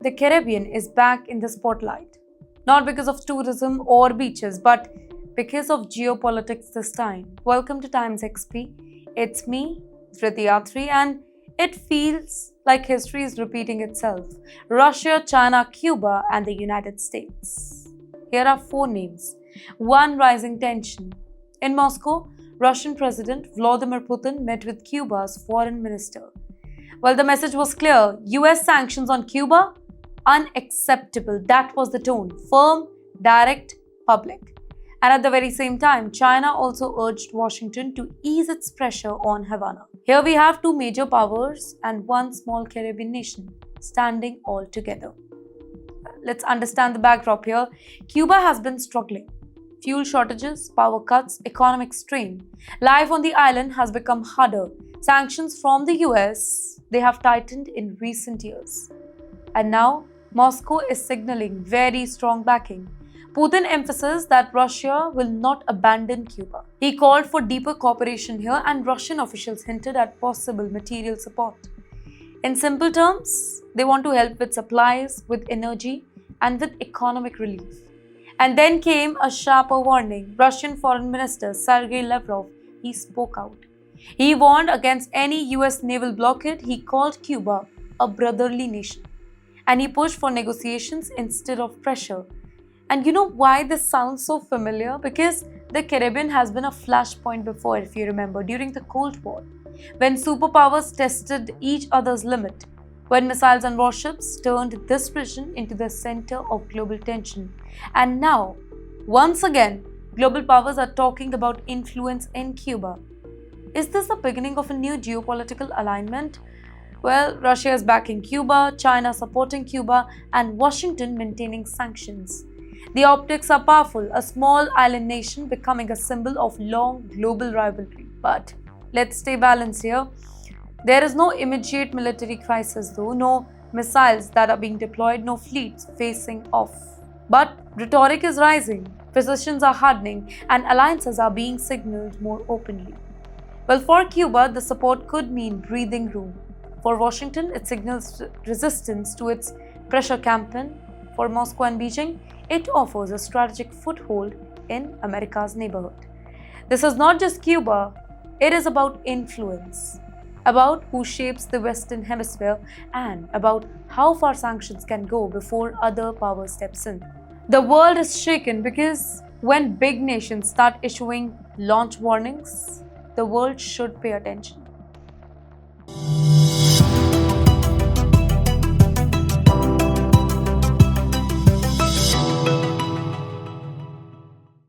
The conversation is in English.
The Caribbean is back in the spotlight. Not because of tourism or beaches, but because of geopolitics this time. Welcome to TimesXP. It's me, Tritiyatri, and it feels like history is repeating itself. Russia, China, Cuba, and the United States. Here are four names. One rising tension. In Moscow, Russian President Vladimir Putin met with Cuba's foreign minister. Well, the message was clear. US sanctions on Cuba? Unacceptable. That was the tone. Firm, direct, public. And at the very same time, China also urged Washington to ease its pressure on Havana. Here we have two major powers and one small Caribbean nation standing all together. Let's understand the backdrop here. Cuba has been struggling. Fuel shortages, power cuts, economic strain. Life on the island has become harder. Sanctions from the US, they have tightened in recent years. And now, Moscow is signaling very strong backing. Putin emphasized that Russia will not abandon Cuba. He called for deeper cooperation here, and Russian officials hinted at possible material support. In simple terms, they want to help with supplies, with energy, and with economic relief. And then came a sharper warning. Russian Foreign Minister Sergei Lavrov, he spoke out. He warned against any US naval blockade. He called Cuba a brotherly nation. And he pushed for negotiations instead of pressure. And you know why this sounds so familiar? Because the Caribbean has been a flashpoint before, if you remember, during the Cold War, when superpowers tested each other's limit, when missiles and warships turned this region into the center of global tension. And now, once again, global powers are talking about influence in Cuba. Is this the beginning of a new geopolitical alignment? Well, Russia is backing Cuba, China supporting Cuba, and Washington maintaining sanctions. The optics are powerful, a small island nation becoming a symbol of long global rivalry. But let's stay balanced here. There is no immediate military crisis though, no missiles that are being deployed, no fleets facing off. But rhetoric is rising, positions are hardening, and alliances are being signaled more openly. Well, for Cuba, the support could mean breathing room. For Washington, it signals resistance to its pressure campaign. For Moscow and Beijing, it offers a strategic foothold in America's neighborhood. This is not just Cuba, it is about influence, about who shapes the Western Hemisphere, and about how far sanctions can go before other power steps in. The world is shaken because when big nations start issuing launch warnings, the world should pay attention.